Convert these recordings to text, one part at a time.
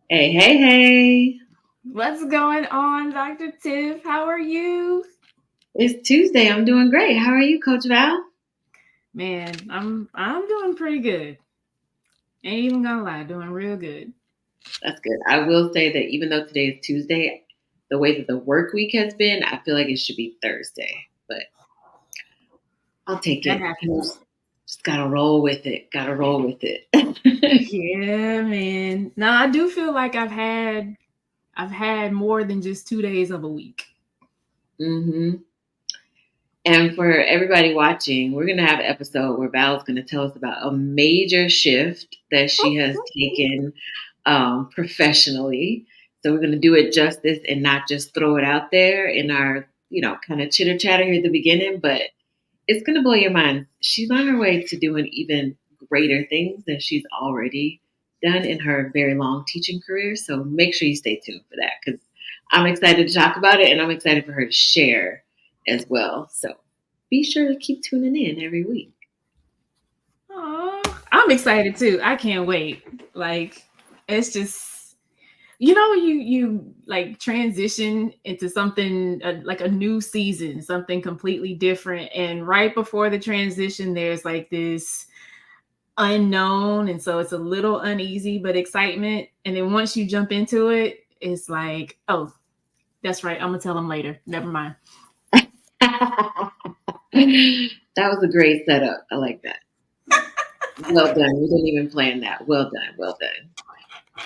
Hey, hey, hey. What's going on, Dr. Tiff? How are you? It's Tuesday. I'm doing great. How are you, Coach Val? Man, I'm doing pretty good. Ain't even gonna lie, doing real good. That's good. I will say that even though today is Tuesday, the way that the work week has been, I feel like it should be Thursday. But I'll take That it. happens. Just gotta roll with it. Gotta roll with it. Yeah, man. No, I do feel like I've had more than just 2 days of a week. hmm And for everybody watching, we're gonna have an episode where Val's gonna tell us about a major shift that she has taken professionally. So we're going to do it justice and not just throw it out there in our, kind of chitter chatter here at the beginning, but it's going to blow your mind. She's on her way to doing even greater things than she's already done in her very long teaching career. So make sure you stay tuned for that because I'm excited to talk about it and I'm excited for her to share as well. So be sure to keep tuning in every week. Oh, I'm excited too. I can't wait. Like, it's just you like transition into something like a new season, something completely different, and right before the transition, there's like this unknown, and so it's a little uneasy but excitement, and then once you jump into it, it's like, oh, that's right, I'm gonna tell them later, never mind. That was a great setup. I like that. Well done. We didn't even plan that. Well done. Well done.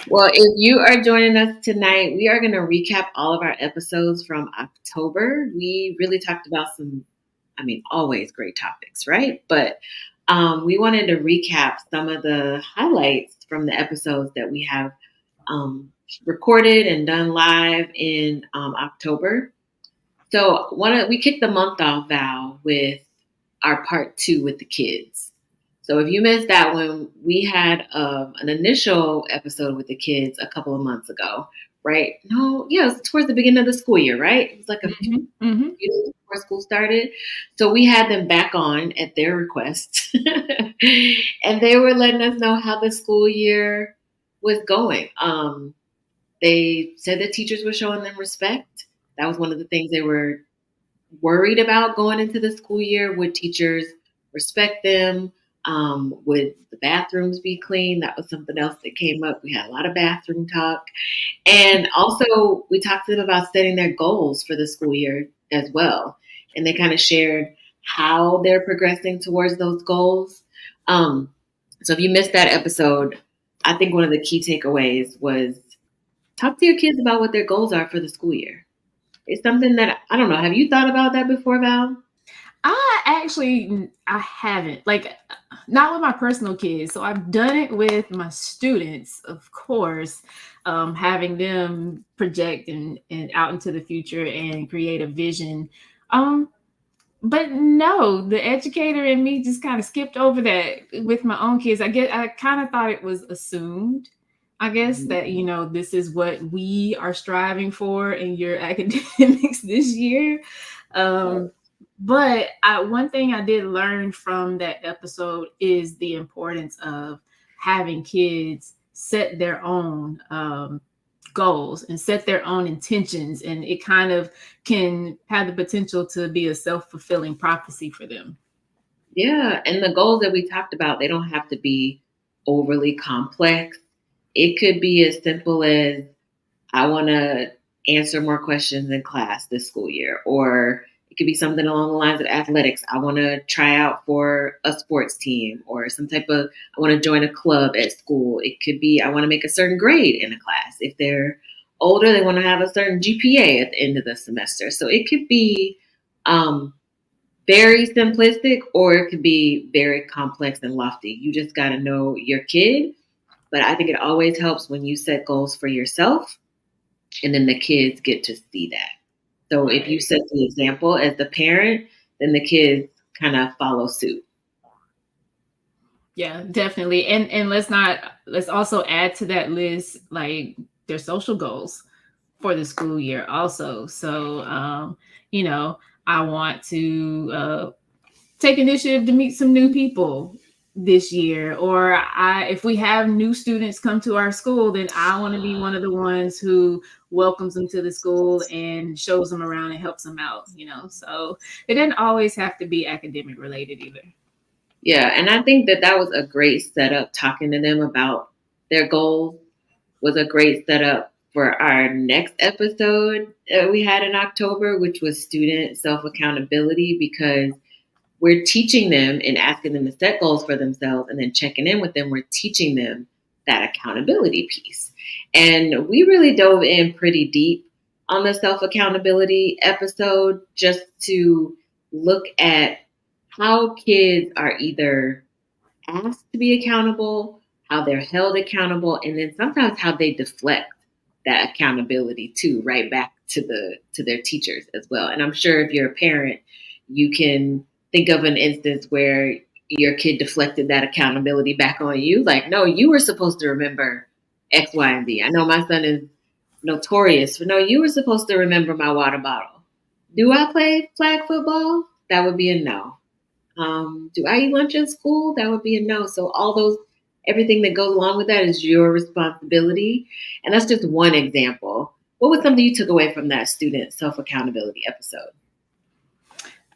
Well, if you are joining us tonight, we are going to recap all of our episodes from October. We really talked about some, always great topics, right? But we wanted to recap some of the highlights from the episodes that we have um, recorded and done live in October. So we kicked the month off, Val, with our part two with the kids. So if you missed that one, we had an initial episode with the kids a couple of months ago, right? No, yeah, it was towards the beginning of the school year, right? It was like a few Hmm. Hmm. days before school started. So we had them back on at their request, and they were letting us know how the school year was going. They said that teachers were showing them respect. That was one of the things they were worried about going into the school year. Would teachers respect them? Would the bathrooms be clean? That was something else that came up. We had a lot of bathroom talk. And also, we talked to them about setting their goals for the school year as well. And they kind of shared how they're progressing towards those goals. Um, so if you missed that episode, I think one of the key takeaways was talk to your kids about what their goals are for the school year. It's something that I don't know. Have you thought about that before, Val? I haven't, like, not with my personal kids, so I've done it with my students, of course, having them project and out into the future and create a vision. um But no, the educator in me just kind of skipped over that with my own kids. I kind of thought it was assumed, I guess, that this is what we are striving for in your academics this year. Um, but one thing I did learn from that episode is the importance of having kids set their own goals and set their own intentions, and it kind of can have the potential to be a self-fulfilling prophecy for them. Yeah, and the goals that we talked about, they don't have to be overly complex. It could be as simple as I want to answer more questions in class this school year, or it could be something along the lines of athletics. I want to try out for a sports team or some type of, I want to join a club at school. It could be, I want to make a certain grade in a class. If they're older, they want to have a certain GPA at the end of the semester. So it could be um, very simplistic or it could be very complex and lofty. You just got to know your kid. But I think it always helps when you set goals for yourself and then the kids get to see that. So if you Right. set the example as the parent, then the kids kind of follow suit. Yeah, definitely. And let's also add to that list like their social goals for the school year also. So you know, I want to take initiative to meet some new people. this year, or if we have new students come to our school, then I want to be one of the ones who welcomes them to the school and shows them around and helps them out, so it didn't always have to be academic related either. Yeah, and I think that was a great setup. Talking to them about their goals was a great setup for our next episode that we had in October, which was student self accountability, because we're teaching them and asking them to set goals for themselves and then checking in with them. We're teaching them that accountability piece. And we really dove in pretty deep on the self accountability episode just to look at how kids are either asked to be accountable, how they're held accountable, and then sometimes how they deflect that accountability too, right back to their teachers as well. And I'm sure if you're a parent, you can think of an instance where your kid deflected that accountability back on you. Like, no, you were supposed to remember X, Y, and Z. I know my son is notorious for, no, you were supposed to remember my water bottle. Do I play flag football? That would be a no. Do I eat lunch in school? That would be a no. So everything that goes along with that is your responsibility. And that's just one example. What was something you took away from that student self-accountability episode?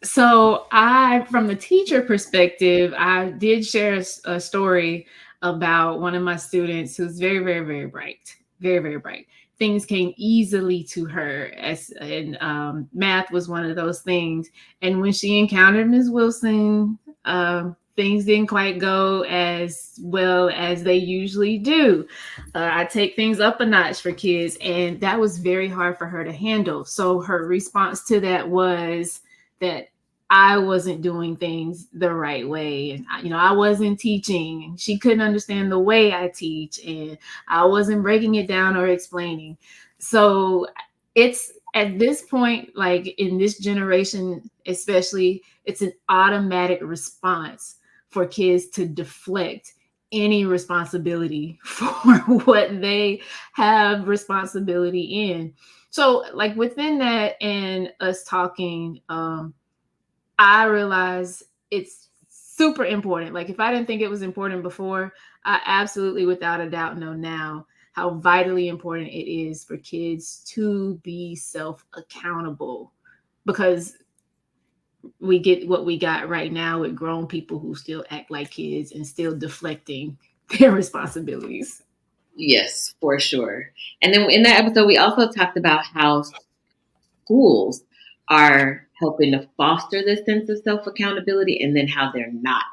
So from the teacher perspective, I did share a story about one of my students who's very, very, very bright, very, very bright. Things came easily to her, and math was one of those things. And when she encountered Ms. Wilson, things didn't quite go as well as they usually do. I take things up a notch for kids, and that was very hard for her to handle. So her response to that was that I wasn't doing things the right way. And, I wasn't teaching. She couldn't understand the way I teach, and I wasn't breaking it down or explaining. So it's at this point, like in this generation, especially, it's an automatic response for kids to deflect any responsibility for what they have responsibility in. So like within that and us talking, I realize it's super important. Like if I didn't think it was important before, I absolutely without a doubt know now how vitally important it is for kids to be self-accountable, because we get what we got right now with grown people who still act like kids and still deflecting their responsibilities. Yes, for sure. And then in that episode, we also talked about how schools are helping to foster this sense of self accountability, and then how they're not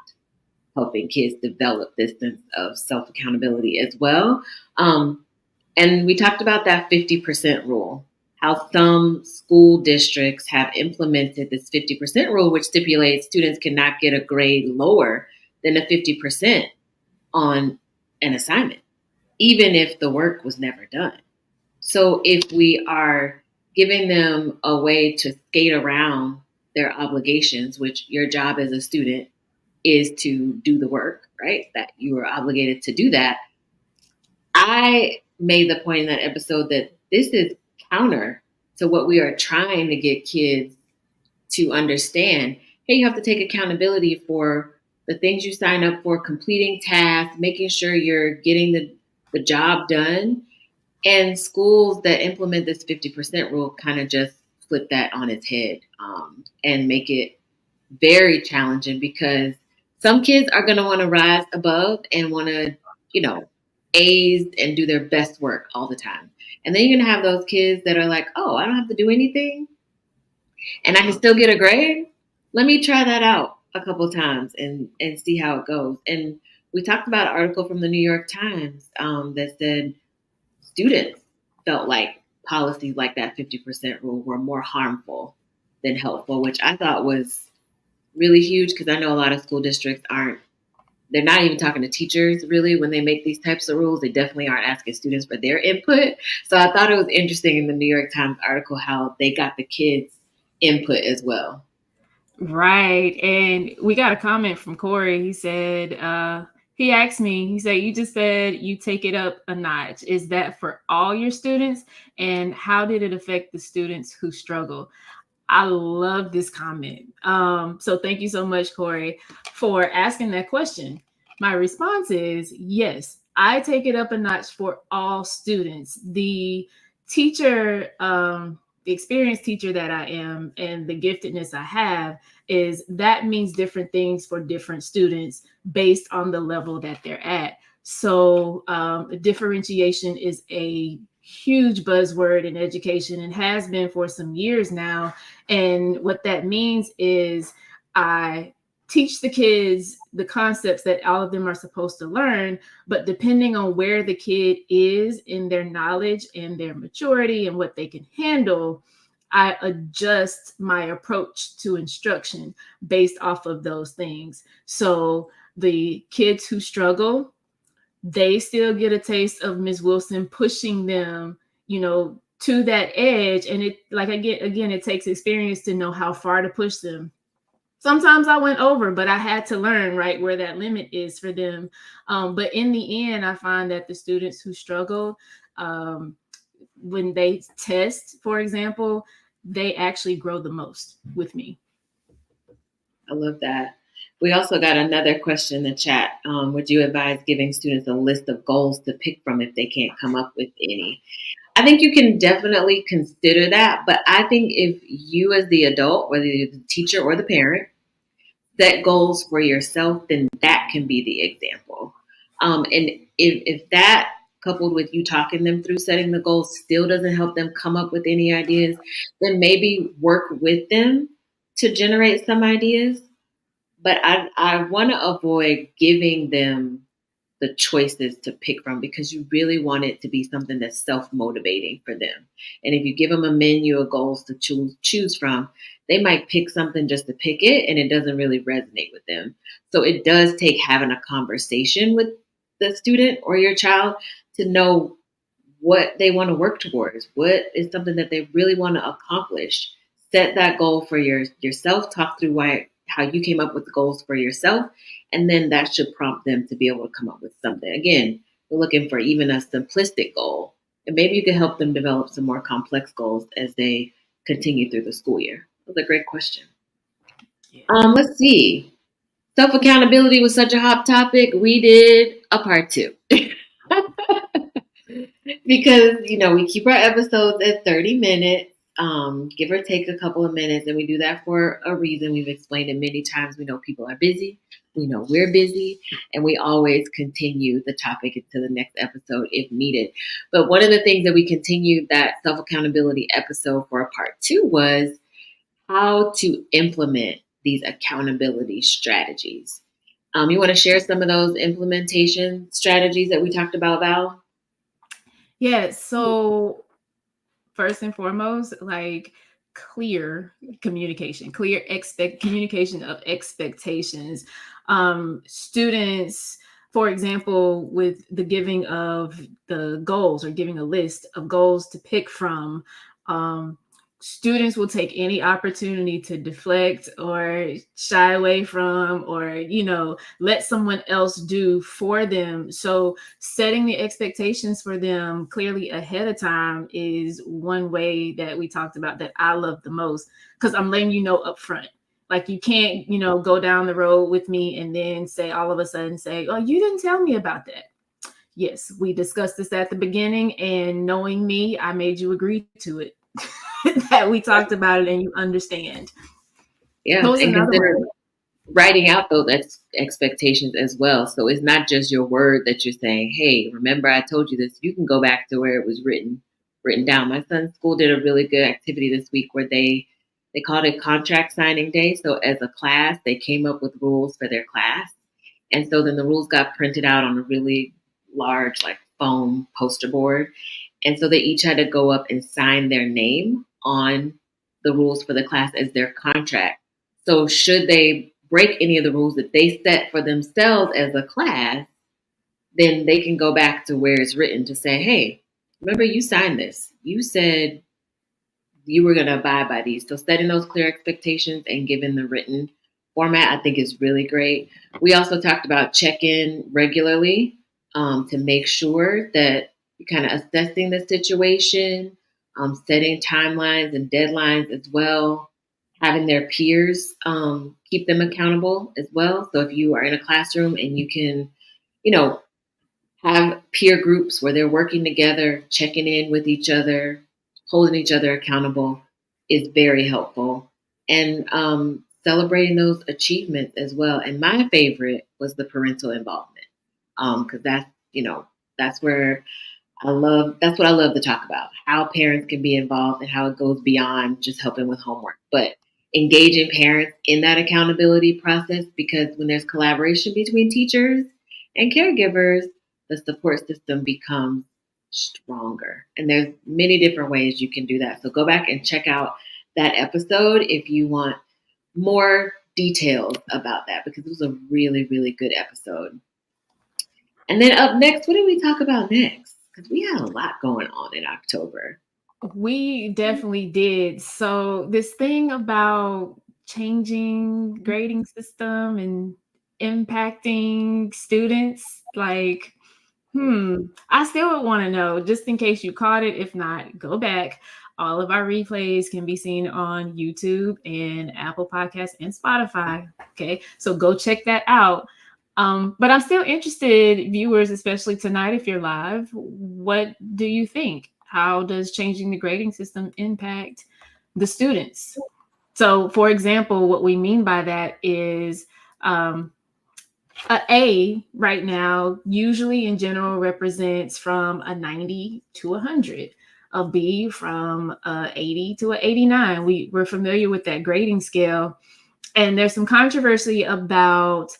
helping kids develop this sense of self accountability as well. And we talked about that 50% rule, how some school districts have implemented this 50% rule, which stipulates students cannot get a grade lower than a 50% on an assignment, even if the work was never done. So if we are giving them a way to skate around their obligations, which your job as a student is to do the work, right? That you are obligated to do that. I made the point in that episode that this is counter to what we are trying to get kids to understand. Hey, you have to take accountability for the things you sign up for, completing tasks, making sure you're getting the job done. And schools that implement this 50% rule kind of just flip that on its head, and make it very challenging, because some kids are going to want to rise above and want to, A's and do their best work all the time. And then you're going to have those kids that are like, oh, I don't have to do anything and I can still get a grade. Let me try that out a couple times and see how it goes. And we talked about an article from the New York Times that said students felt like policies like that 50% rule were more harmful than helpful, which I thought was really huge, because I know a lot of school districts they're not even talking to teachers really when they make these types of rules. They definitely aren't asking students for their input. So I thought it was interesting in the New York Times article how they got the kids' input as well. Right. And we got a comment from Corey. He said, he asked me, he said, you just said you take it up a notch. Is that for all your students? And how did it affect the students who struggle? I love this comment. So thank you so much, Corey, for asking that question. My response is yes. I take it up a notch for all students. Teacher, the experienced teacher that I am, and the giftedness I have, is that means different things for different students based on the level that they're at. So, differentiation is a huge buzzword in education and has been for some years now. And what that means is I teach the kids the concepts that all of them are supposed to learn, but depending on where the kid is in their knowledge and their maturity and what they can handle, I adjust my approach to instruction based off of those things. So the kids who struggle, they still get a taste of Ms. Wilson pushing them, to that edge. And it, like, again, it takes experience to know how far to push them. Sometimes I went over, but I had to learn right where that limit is for them. But in the end, I find that the students who struggle, when they test, for example, they actually grow the most with me. I love that. We also got another question in the chat. Would you advise giving students a list of goals to pick from if they can't come up with any? I think you can definitely consider that, but I think if you as the adult, whether you're the teacher or the parent, set goals for yourself, then that can be the example. And if that coupled with you talking them through setting the goals still doesn't help them come up with any ideas, then maybe work with them to generate some ideas. But I want to avoid giving them the choices to pick from because you really want it to be something that's self-motivating for them. And if you give them a menu of goals to choose from, they might pick something just to pick it and it doesn't really resonate with them. So it does take having a conversation with the student or your child to know what they want to work towards, what is something that they really want to accomplish. Set that goal for yourself, talk through how you came up with the goals for yourself, and then that should prompt them to be able to come up with something. Again, we're looking for even a simplistic goal, and maybe you can help them develop some more complex goals as they continue through the school year. That's a great question. Yeah. Let's see. Self accountability was such a hot topic. We did a part 2. Because we keep our episodes at 30 minutes, give or take a couple of minutes, and we do that for a reason. We've explained it many times. We know people are busy, we know we're busy, and we always continue the topic into the next episode if needed. But one of the things that we continued that self-accountability episode for a part 2 was how to implement these accountability strategies. You want to share some of those implementation strategies that we talked about, Val? Yeah, so first and foremost, like clear communication, communication of expectations. Students, for example, with the giving of the goals or giving a list of goals to pick from, students will take any opportunity to deflect or shy away from, or let someone else do for them. So setting the expectations for them clearly ahead of time is one way that we talked about that I love the most, because I'm letting you know up front. Like, you can't go down the road with me and then all of a sudden say, oh, you didn't tell me about that. Yes, we discussed this at the beginning, and knowing me, I made you agree to it. That we talked about it and you understand. Yeah, and consider writing out those expectations as well. So it's not just your word that you're saying, hey, remember I told you this. You can go back to where it was written down. My son's school did a really good activity this week where they called it contract signing day. So as a class, they came up with rules for their class. And so then the rules got printed out on a really large foam poster board. And so they each had to go up and sign their name on the rules for the class as their contract. So should they break any of the rules that they set for themselves as a class, then they can go back to where it's written to say, hey, remember you signed this. You said you were going to abide by these. So setting those clear expectations and giving the written format, I think, is really great. We also talked about check-in regularly to make sure that you're kind of assessing the situation, setting timelines and deadlines as well, having their peers keep them accountable as well. So if you are in a classroom and you can, you know, have peer groups where they're working together, checking in with each other, holding each other accountable is very helpful. And celebrating those achievements as well. And my favorite was the parental involvement because that's, that's where that's what I love to talk about, how parents can be involved and how it goes beyond just helping with homework, but engaging parents in that accountability process because when there's collaboration between teachers and caregivers, the support system becomes stronger. And there's many different ways you can do that. So go back and check out that episode if you want more details about that because it was a really, really good episode. And then up next, what did we talk about next? Because we had a lot going on in October. We definitely did. So this thing about changing grading system and impacting students, like, I still would want to know, just in case you caught it. If not, go back. All of our replays can be seen on YouTube and Apple Podcasts and Spotify. Okay, so go check that out. But I'm still interested, viewers, especially tonight, if you're live, what do you think? How does changing the grading system impact the students? So, for example, what we mean by that is a A right now usually in general represents from a 90 to 100. A B from a 80 to a 89. We're familiar with that grading scale. And there's some controversy about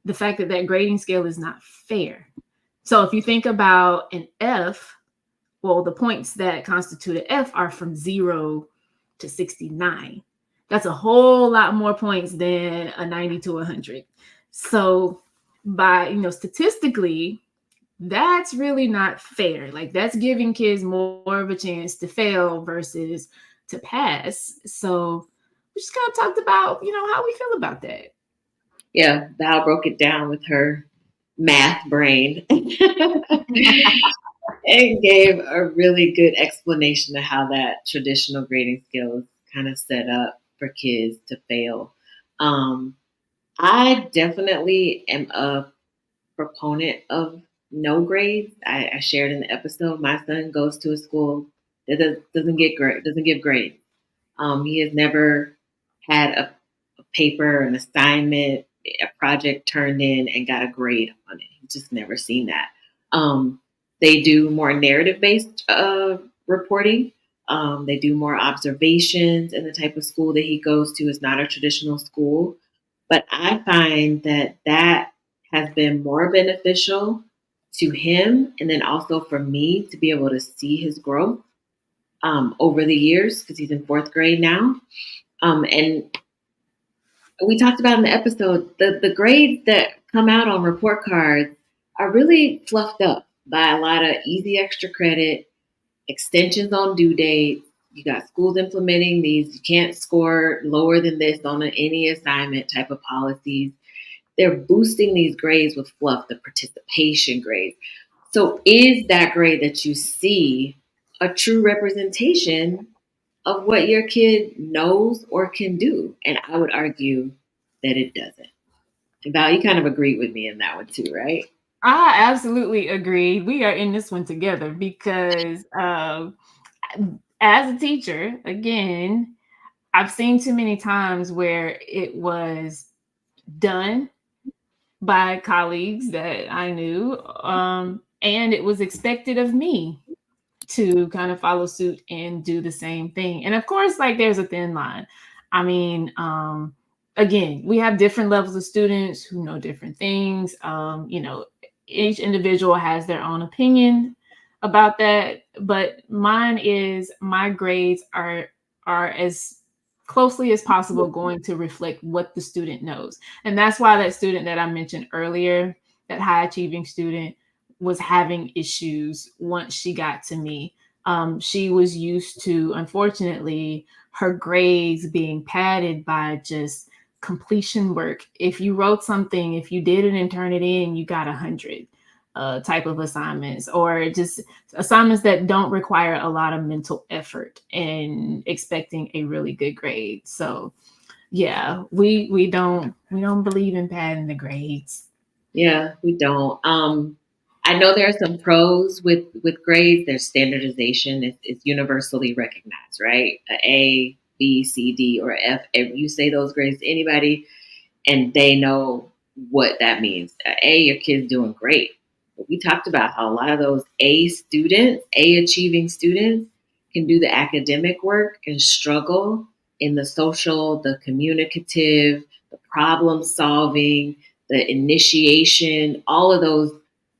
the fact that that grading scale is not fair. So if you think about an F, well, the points that constitute an F are from 0 to 69. That's a whole lot more points than a 90 to 100. So by, statistically, that's really not fair. Like that's giving kids more of a chance to fail versus to pass. So we just kind of talked about, how we feel about that. Yeah, Val broke it down with her math brain and gave a really good explanation of how that traditional grading scale is kind of set up for kids to fail. I definitely am a proponent of no grades. I shared in the episode. My son goes to a school that doesn't give grades. He has never had a paper, an assignment, a project turned in and got a grade on it. He's just never seen that. They do more narrative based reporting. They do more observations, and the type of school that he goes to is not a traditional school. But I find that has been more beneficial to him and then also for me to be able to see his growth over the years because he's in fourth grade now. And we talked about in the episode, the grades that come out on report cards are really fluffed up by a lot of easy extra credit, extensions on due dates. You got schools implementing these, you can't score lower than this on any assignment type of policies. They're boosting these grades with fluff, the participation grades. So is that grade that you see a true representation of what your kid knows or can do? And I would argue that it doesn't. And Val, you kind of agreed with me in that one too, right? I absolutely agree. We are in this one together because as a teacher, again, I've seen too many times where it was done by colleagues that I knew, and it was expected of me to kind of follow suit and do the same thing. And of course, like there's a thin line. I mean, again, we have different levels of students who know different things. Each individual has their own opinion about that, but mine is my grades are as closely as possible going to reflect what the student knows. And that's why that student that I mentioned earlier, that high achieving student, was having issues once she got to me. She was used to, unfortunately, her grades being padded by just completion work. If you wrote something, if you did it and turned it in, you got 100. type of assignments, or just assignments that don't require a lot of mental effort and expecting a really good grade. So yeah, we don't believe in padding the grades. Yeah, we don't. I know there are some pros with grades. There's standardization. It's universally recognized, right? A, B, C, D, or F. If you say those grades to anybody, and they know what that means. Your kid's doing great. But we talked about how a lot of those A achieving students, can do the academic work and struggle in the social, the communicative, the problem solving, the initiation, all of those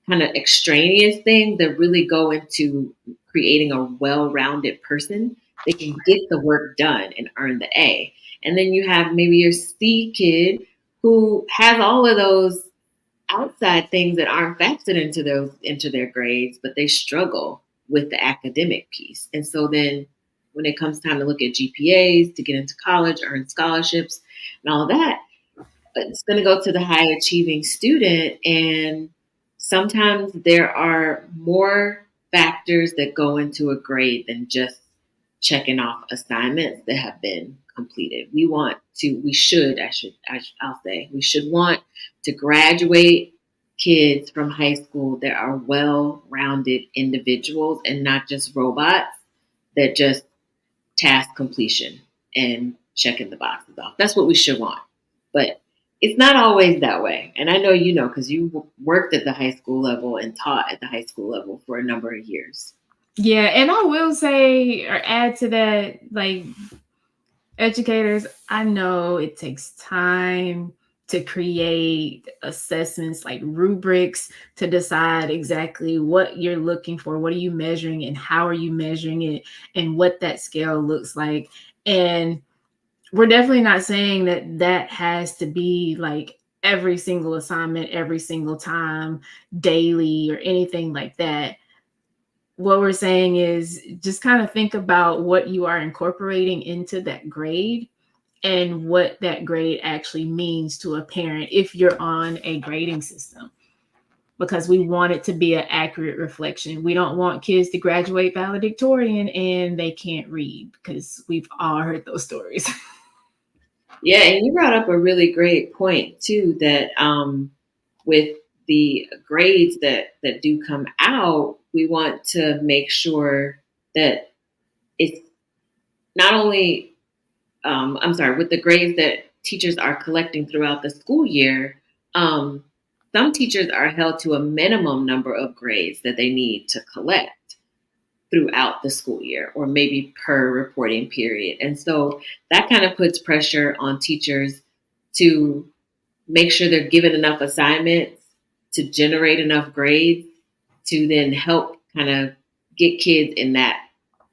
kind of extraneous things that really go into creating a well-rounded person. They can get the work done and earn the A. And then you have maybe your C kid who has all of those outside things that aren't factored into their grades, but they struggle with the academic piece. And so then when it comes time to look at GPAs to get into college, earn scholarships, and all that, it's going to go to the high achieving student. And sometimes there are more factors that go into a grade than just checking off assignments that have been completed. I'll say, we should want to graduate kids from high school that are well rounded individuals and not just robots that just task completion and checking the boxes off. That's what we should want. But it's not always that way. And I know you know because you worked at the high school level and taught at the high school level for a number of years. Yeah, and I will say or add to that, like, educators, I know it takes time to create assessments like rubrics to decide exactly what you're looking for, what are you measuring and how are you measuring it, and what that scale looks like. And we're definitely not saying that that has to be like every single assignment, every single time, daily, or anything like that. What we're saying is just kind of think about what you are incorporating into that grade and what that grade actually means to a parent if you're on a grading system, because we want it to be an accurate reflection. We don't want kids to graduate valedictorian and they can't read, because we've all heard those stories. Yeah, and you brought up a really great point too, that with the grades that do come out, we want to make sure that it's not only with the grades that teachers are collecting throughout the school year. Some teachers are held to a minimum number of grades that they need to collect throughout the school year, or maybe per reporting period. And so that kind of puts pressure on teachers to make sure they're given enough assignments to generate enough grades to then help kind of get kids in that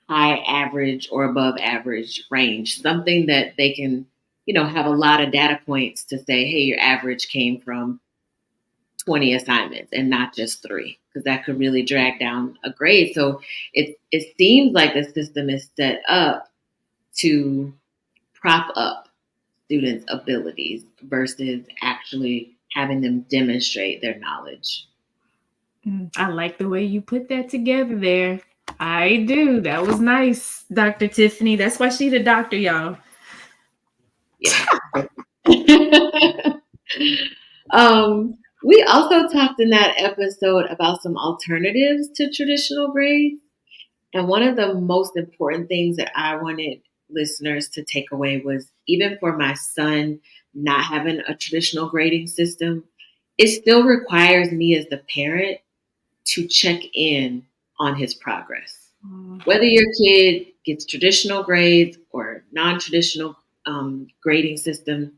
high average or above average range, something that they can, have a lot of data points to say, hey, your average came from 20 assignments and not just 3, because that could really drag down a grade. So it seems like the system is set up to prop up students' abilities versus actually having them demonstrate their knowledge. I like the way you put that together there. I do. That was nice, Dr. Tiffany. That's why she's the doctor, y'all. Yeah. We also talked in that episode about some alternatives to traditional grades. And one of the most important things that I wanted listeners to take away was, even for my son not having a traditional grading system, it still requires me as the parent to check in on his progress. Whether your kid gets traditional grades or non-traditional grading system,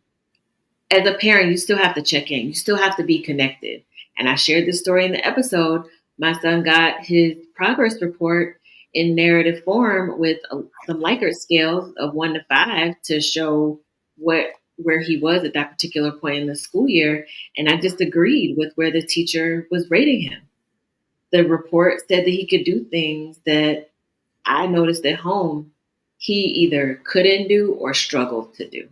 as a parent, you still have to check in. You still have to be connected. And I shared this story in the episode. My son got his progress report in narrative form with some Likert scales of 1 to 5 to show where he was at that particular point in the school year. And I just agreed with where the teacher was rating him. The report said that he could do things that I noticed at home he either couldn't do or struggled to do.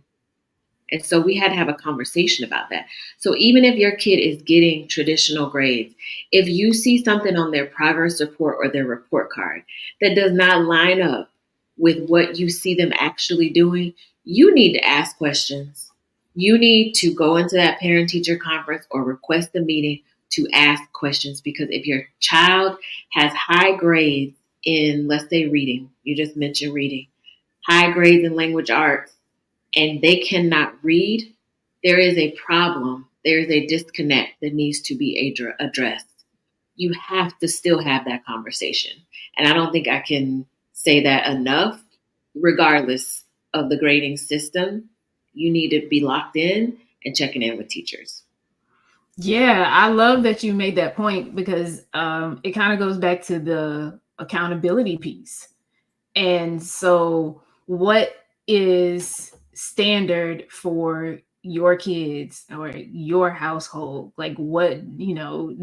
And so we had to have a conversation about that. So even if your kid is getting traditional grades, if you see something on their progress report or their report card that does not line up with what you see them actually doing, you need to ask questions. You need to go into that parent teacher conference or request a meeting to ask questions, because if your child has high grades in, let's say, reading, you just mentioned reading, high grades in language arts, and they cannot read, there is a problem. There is a disconnect that needs to be addressed. You have to still have that conversation. And I don't think I can say that enough. Regardless of the grading system, you need to be locked in and checking in with teachers. Yeah, I love that you made that point because it kind of goes back to the accountability piece. And so, what is standard for your kids or your household? Like, what,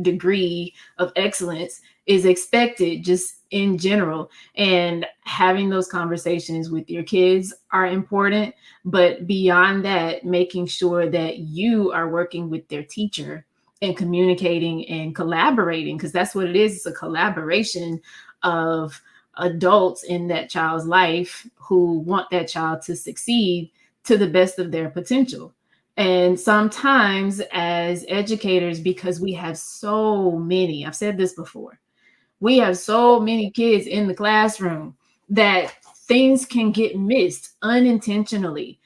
degree of excellence is expected just in general? And having those conversations with your kids are important. But beyond that, making sure that you are working with their teacher and communicating and collaborating, because that's what it is. It's a collaboration of adults in that child's life who want that child to succeed to the best of their potential. And sometimes, as educators, because we have so many, I've said this before, we have so many kids in the classroom that things can get missed unintentionally.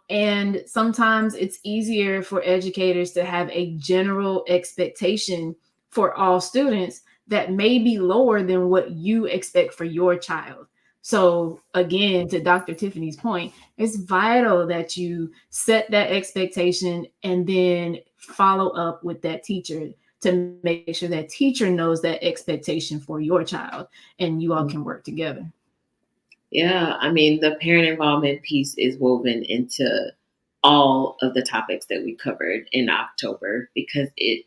And sometimes it's easier for educators to have a general expectation for all students that may be lower than what you expect for your child. So, again, to Dr. Tiffany's point, it's vital that you set that expectation and then follow up with that teacher to make sure that teacher knows that expectation for your child and you all can work together. Yeah, I mean, the parent involvement piece is woven into all of the topics that we covered in October, because it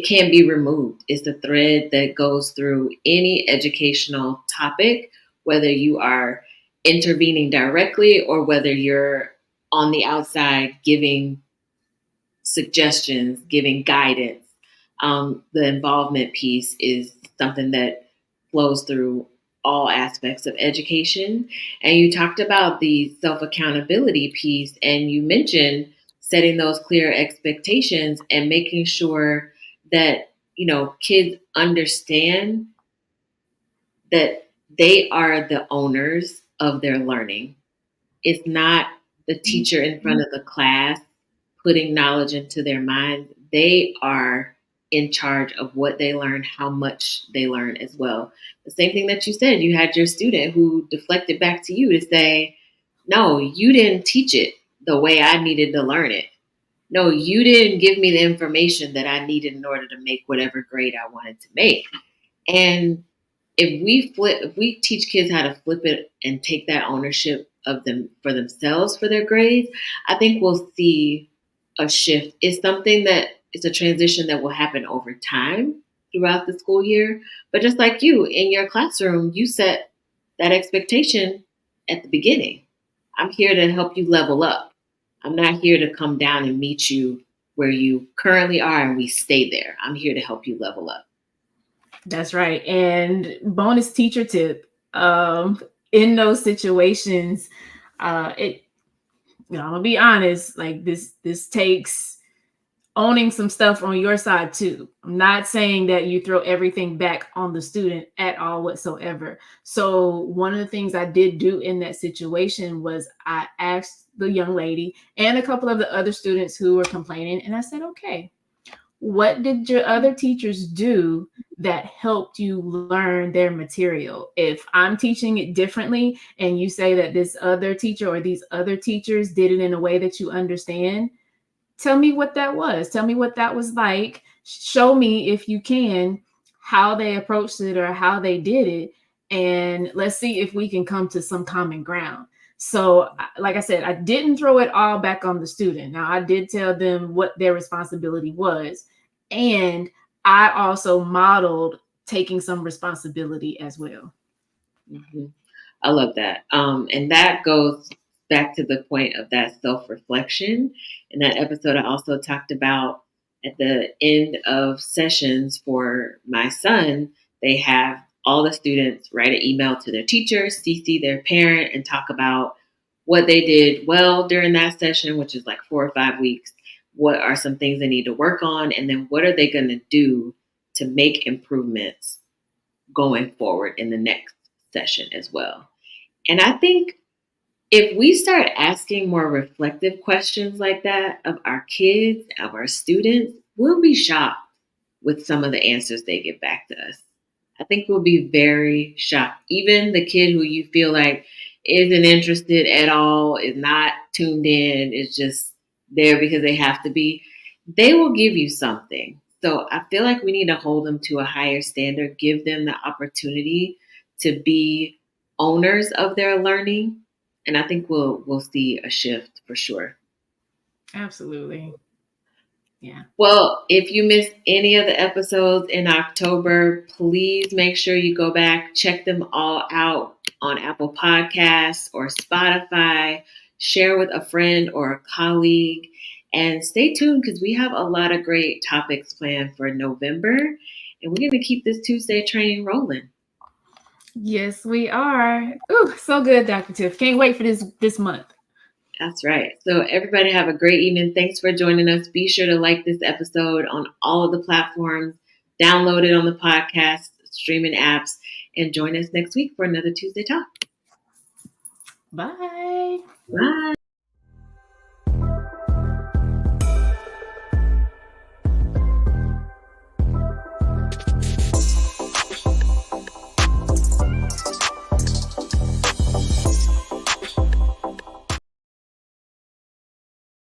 can't be removed. It's the thread that goes through any educational topic, whether you are intervening directly or whether you're on the outside giving suggestions, giving guidance. The involvement piece is something that flows through all aspects of education. And you talked about the self accountability piece, and you mentioned setting those clear expectations and making sure that, kids understand that they are the owners of their learning. It's not the teacher in front of the class putting knowledge into their mind. They are in charge of what they learn, how much they learn as well. The same thing that you said, you had your student who deflected back to you to say, no, you didn't teach it the way I needed to learn it. No, you didn't give me the information that I needed in order to make whatever grade I wanted to make. And if we teach kids how to flip it and take that ownership of them for themselves for their grades, I think we'll see a shift. It's something that it's a transition that will happen over time throughout the school year. But just like you in your classroom, you set that expectation at the beginning. I'm here to help you level up. I'm not here to come down and meet you where you currently are and we stay there. I'm here to help you level up. That's right. And bonus teacher tip, in those situations, I'm gonna be honest, like this takes owning some stuff on your side too. I'm not saying that you throw everything back on the student at all whatsoever. So one of the things I did do in that situation was I asked the young lady and a couple of the other students who were complaining, and I said, okay, what did your other teachers do that helped you learn their material? If I'm teaching it differently and you say that this other teacher or these other teachers did it in a way that you understand, tell me what that was. Tell me what that was like. Show me, if you can, how they approached it or how they did it. And let's see if we can come to some common ground. So, like I said, I didn't throw it all back on the student. Now, I did tell them what their responsibility was. And I also modeled taking some responsibility as well. Mm-hmm. I love that. And that goes back to the point of that self-reflection. In that episode, I also talked about at the end of sessions for my son, they have all the students write an email to their teacher, CC their parent, and talk about what they did well during that session, which is like 4 or 5 weeks. What are some things they need to work on? And then what are they going to do to make improvements going forward in the next session as well? And I think if we start asking more reflective questions like that of our kids, of our students, we'll be shocked with some of the answers they get back to us. I think we'll be very shocked. Even the kid who you feel like isn't interested at all, is not tuned in, is just there because they have to be, they will give you something. So I feel like we need to hold them to a higher standard, give them the opportunity to be owners of their learning. And I think we'll see a shift for sure. Absolutely. Yeah. Well, if you missed any of the episodes in October, please make sure you go back, check them all out on Apple Podcasts or Spotify, share with a friend or a colleague, and stay tuned because we have a lot of great topics planned for November, and we're going to keep this Tuesday train rolling. Yes, we are. Ooh, so good, Dr. Tiff. Can't wait for this month. That's right. So everybody have a great evening. Thanks for joining us. Be sure to like this episode on all of the platforms, download it on the podcast, streaming apps, and join us next week for another Tuesday Talk. Bye. Bye.